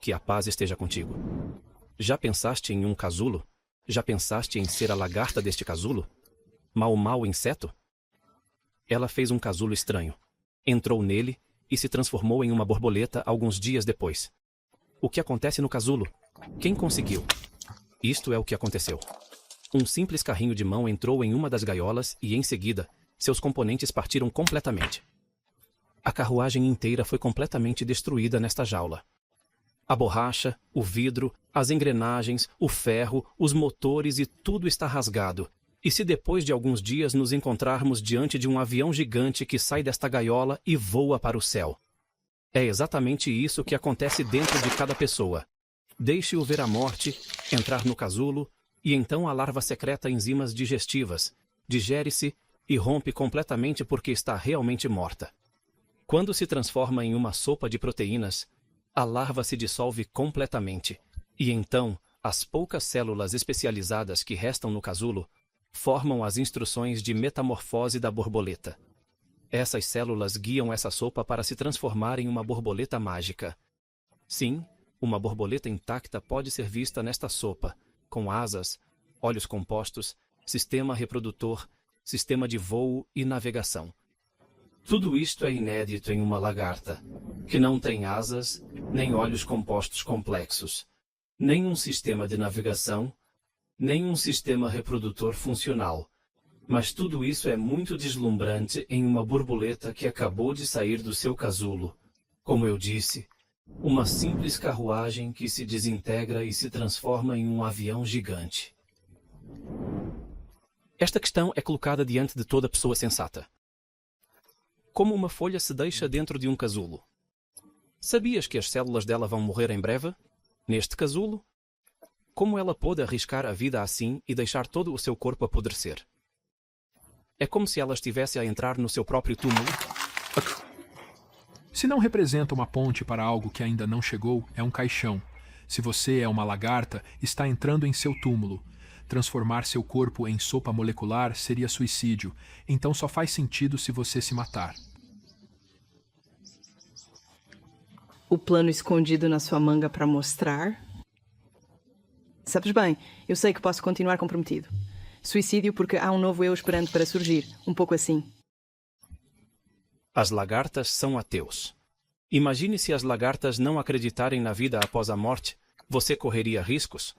Que a paz esteja contigo. Já pensaste em um casulo? Já pensaste em ser a lagarta deste casulo? Mau inseto? Ela fez um casulo estranho. Entrou nele e se transformou em uma borboleta alguns dias depois. O que acontece no casulo? Quem conseguiu? Isto é o que aconteceu. Um simples carrinho de mão entrou em uma das gaiolas e, em seguida, seus componentes partiram completamente. A carruagem inteira foi completamente destruída nesta jaula. A borracha, o vidro, as engrenagens, o ferro, os motores e tudo está rasgado. E se depois de alguns dias nos encontrarmos diante de um avião gigante que sai desta gaiola e voa para o céu? É exatamente isso que acontece dentro de cada pessoa. Deixe-o ver a morte, entrar no casulo, e então a larva secreta enzimas digestivas, digere-se e rompe completamente porque está realmente morta. Quando se transforma em uma sopa de proteínas, a larva se dissolve completamente, e então as poucas células especializadas que restam no casulo formam as instruções de metamorfose da borboleta. Essas células guiam essa sopa para se transformar em uma borboleta mágica. Sim, uma borboleta intacta pode ser vista nesta sopa, com asas, olhos compostos, sistema reprodutor, sistema de voo e navegação. Tudo isto é inédito em uma lagarta, que não tem asas, nem olhos compostos complexos, nem um sistema de navegação, nem um sistema reprodutor funcional. Mas tudo isso é muito deslumbrante em uma borboleta que acabou de sair do seu casulo. Como eu disse, uma simples carruagem que se desintegra e se transforma em um avião gigante. Esta questão é colocada diante de toda pessoa sensata. Como uma folha se deixa dentro de um casulo? Sabias que as células dela vão morrer em breve? Neste casulo? Como ela pôde arriscar a vida assim e deixar todo o seu corpo apodrecer? É como se ela estivesse a entrar no seu próprio túmulo. Se não representa uma ponte para algo que ainda não chegou, é um caixão. Se você é uma lagarta, está entrando em seu túmulo. Transformar seu corpo em sopa molecular seria suicídio, então só faz sentido se você se matar. O plano escondido na sua manga para mostrar? Sabes bem, eu sei que posso continuar comprometido. Suicídio porque há um novo eu esperando para surgir, um pouco assim. As lagartas são ateus. Imagine se as lagartas não acreditarem na vida após a morte. Você correria riscos?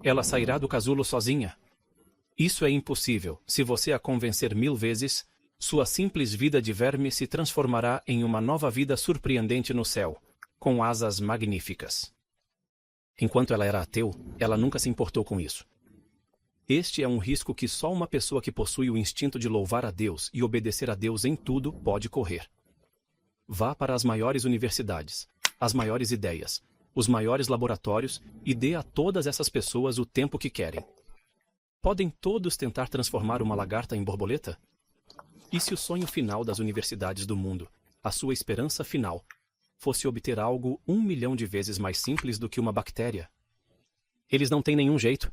Ela sairá do casulo sozinha? Isso é impossível. Se você a convencer 1000 vezes, sua simples vida de verme se transformará em uma nova vida surpreendente no céu, com asas magníficas. Enquanto ela era ateu, ela nunca se importou com isso. Este é um risco que só uma pessoa que possui o instinto de louvar a Deus e obedecer a Deus em tudo pode correr. Vá para as maiores universidades, as maiores ideias, os maiores laboratórios e dê a todas essas pessoas o tempo que querem. Podem todos tentar transformar uma lagarta em borboleta? E se o sonho final das universidades do mundo, a sua esperança final, fosse obter algo 1 milhão de vezes mais simples do que uma bactéria? Eles não têm nenhum jeito.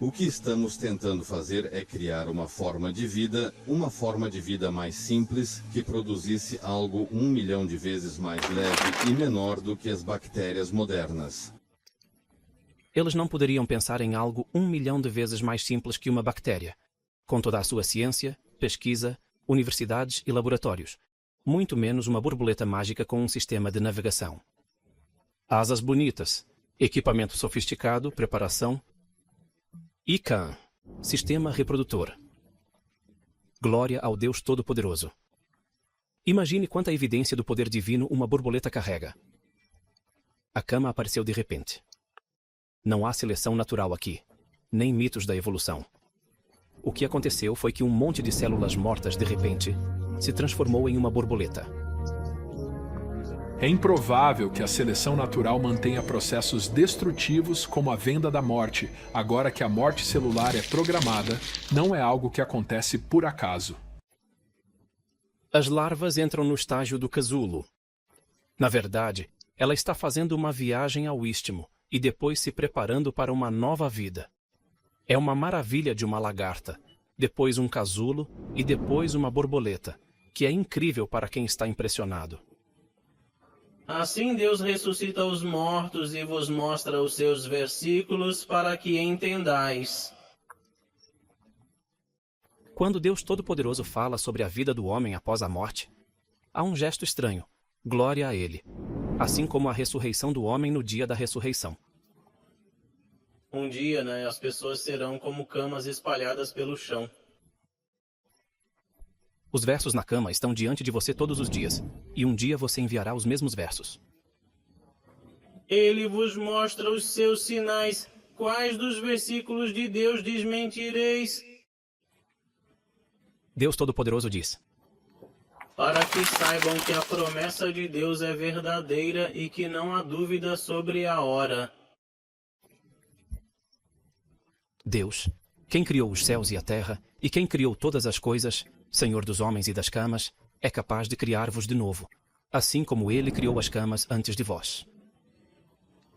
O que estamos tentando fazer é criar uma forma de vida mais simples, que produzisse algo 1 milhão de vezes mais leve e menor do que as bactérias modernas. Eles não poderiam pensar em algo 1 milhão de vezes mais simples que uma bactéria, com toda a sua ciência, pesquisa, universidades e laboratórios, muito menos uma borboleta mágica com um sistema de navegação. Asas bonitas, equipamento sofisticado, preparação. ICAN, sistema reprodutor. Glória ao Deus Todo-Poderoso. Imagine quanta evidência do poder divino uma borboleta carrega. A cama apareceu de repente. Não há seleção natural aqui, nem mitos da evolução. O que aconteceu foi que um monte de células mortas, de repente, se transformou em uma borboleta. É improvável que a seleção natural mantenha processos destrutivos como a venda da morte, agora que a morte celular é programada, não é algo que acontece por acaso. As larvas entram no estágio do casulo. Na verdade, ela está fazendo uma viagem ao istmo e depois se preparando para uma nova vida. É uma maravilha de uma lagarta, depois um casulo e depois uma borboleta, que é incrível para quem está impressionado. Assim Deus ressuscita os mortos e vos mostra os seus versículos para que entendais. Quando Deus Todo-Poderoso fala sobre a vida do homem após a morte, há um gesto estranho: glória a Ele, assim como a ressurreição do homem no dia da ressurreição. Um dia, as pessoas serão como camas espalhadas pelo chão. Os versos na cama estão diante de você todos os dias, e um dia você enviará os mesmos versos. Ele vos mostra os seus sinais. Quais dos versículos de Deus desmentireis? Deus Todo-Poderoso diz: Para que saibam que a promessa de Deus é verdadeira e que não há dúvida sobre a hora. Deus, quem criou os céus e a terra, e quem criou todas as coisas, Senhor dos homens e das camas, é capaz de criar-vos de novo, assim como Ele criou as camas antes de vós.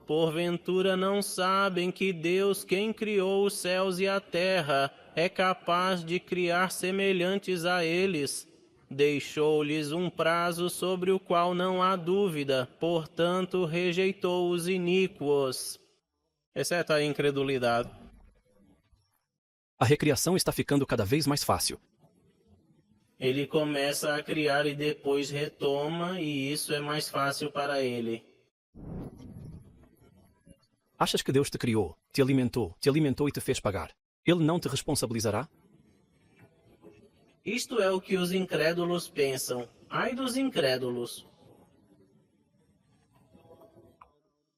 Porventura não sabem que Deus, quem criou os céus e a terra, é capaz de criar semelhantes a eles. Deixou-lhes um prazo sobre o qual não há dúvida, portanto rejeitou os iníquos. Exceto a incredulidade. A recriação está ficando cada vez mais fácil. Ele começa a criar e depois retoma, e isso é mais fácil para ele. Achas que Deus te criou, te alimentou e te fez pagar? Ele não te responsabilizará? Isto é o que os incrédulos pensam. Ai dos incrédulos!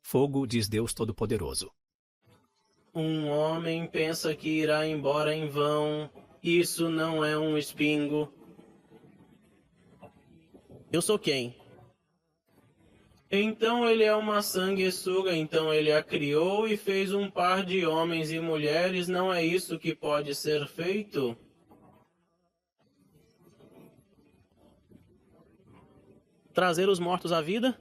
Fogo, diz Deus Todo-Poderoso. Um homem pensa que irá embora em vão. Isso não é um espingo. Eu sou quem? Então ele é uma sanguessuga, então ele a criou e fez um par de homens e mulheres, não é isso que pode ser feito? Trazer os mortos à vida?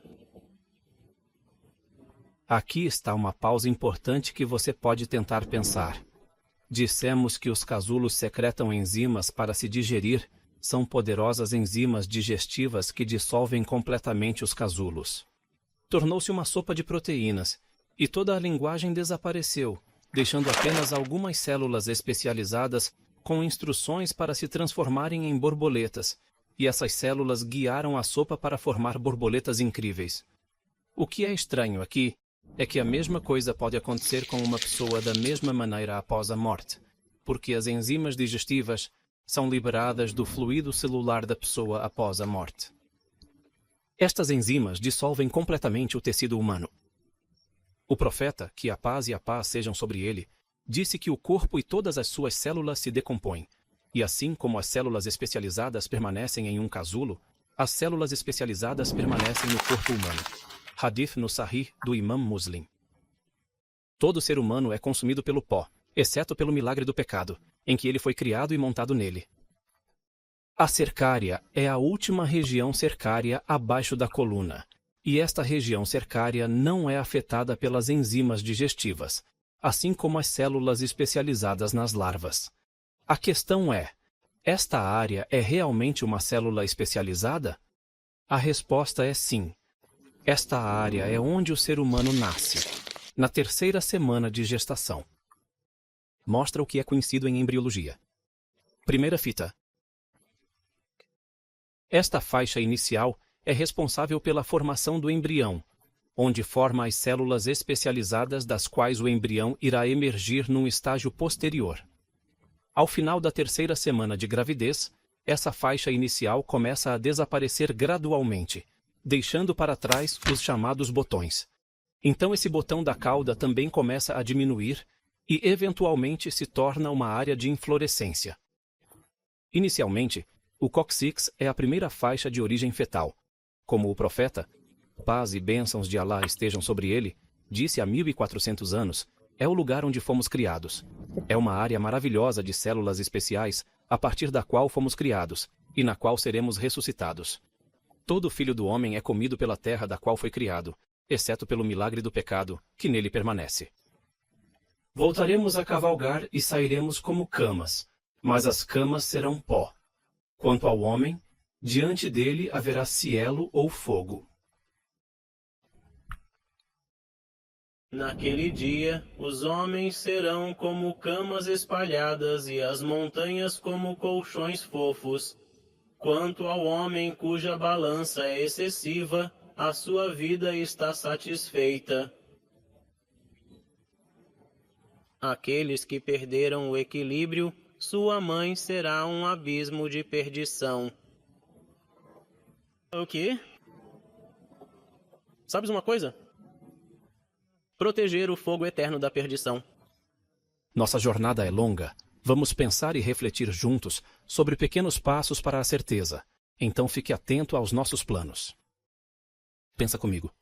Aqui está uma pausa importante que você pode tentar pensar. Dissemos que os casulos secretam enzimas para se digerir. São poderosas enzimas digestivas que dissolvem completamente os casulos. Tornou-se uma sopa de proteínas, e toda a linguagem desapareceu, deixando apenas algumas células especializadas com instruções para se transformarem em borboletas, e essas células guiaram a sopa para formar borboletas incríveis. O que é estranho aqui é que a mesma coisa pode acontecer com uma pessoa da mesma maneira após a morte, porque as enzimas digestivas são liberadas do fluido celular da pessoa após a morte. Estas enzimas dissolvem completamente o tecido humano. O profeta, que a paz e a paz sejam sobre ele, disse que o corpo e todas as suas células se decompõem, e assim como as células especializadas permanecem em um casulo, as células especializadas permanecem no corpo humano. Hadith no Sahih do Imam Muslim. Todo ser humano é consumido pelo pó, exceto pelo milagre do pecado, em que ele foi criado e montado nele. A cercária é a última região cercária abaixo da coluna, e esta região cercária não é afetada pelas enzimas digestivas, assim como as células especializadas nas larvas. A questão é: esta área é realmente uma célula especializada? A resposta é sim. Esta área é onde o ser humano nasce, na terceira semana de gestação. Mostra o que é conhecido em embriologia. Primeira fita. Esta faixa inicial é responsável pela formação do embrião, onde forma as células especializadas das quais o embrião irá emergir num estágio posterior. Ao final da terceira semana de gravidez, essa faixa inicial começa a desaparecer gradualmente, deixando para trás os chamados botões. Então esse botão da cauda também começa a diminuir e eventualmente se torna uma área de inflorescência. Inicialmente, o cóccix é a primeira faixa de origem fetal. Como o profeta, paz e bênçãos de Alá estejam sobre ele, disse há 1400 anos, é o lugar onde fomos criados. É uma área maravilhosa de células especiais, a partir da qual fomos criados, e na qual seremos ressuscitados. Todo filho do homem é comido pela terra da qual foi criado, exceto pelo milagre do pecado, que nele permanece. Voltaremos a cavalgar e sairemos como camas, mas as camas serão pó. Quanto ao homem, diante dele haverá cielo ou fogo. Naquele dia, os homens serão como camas espalhadas e as montanhas como colchões fofos. Quanto ao homem cuja balança é excessiva, a sua vida está satisfeita. Aqueles que perderam o equilíbrio, sua mãe será um abismo de perdição. O quê? Sabes uma coisa? Proteger o fogo eterno da perdição. Nossa jornada é longa. Vamos pensar e refletir juntos sobre pequenos passos para a certeza. Então fique atento aos nossos planos. Pensa comigo.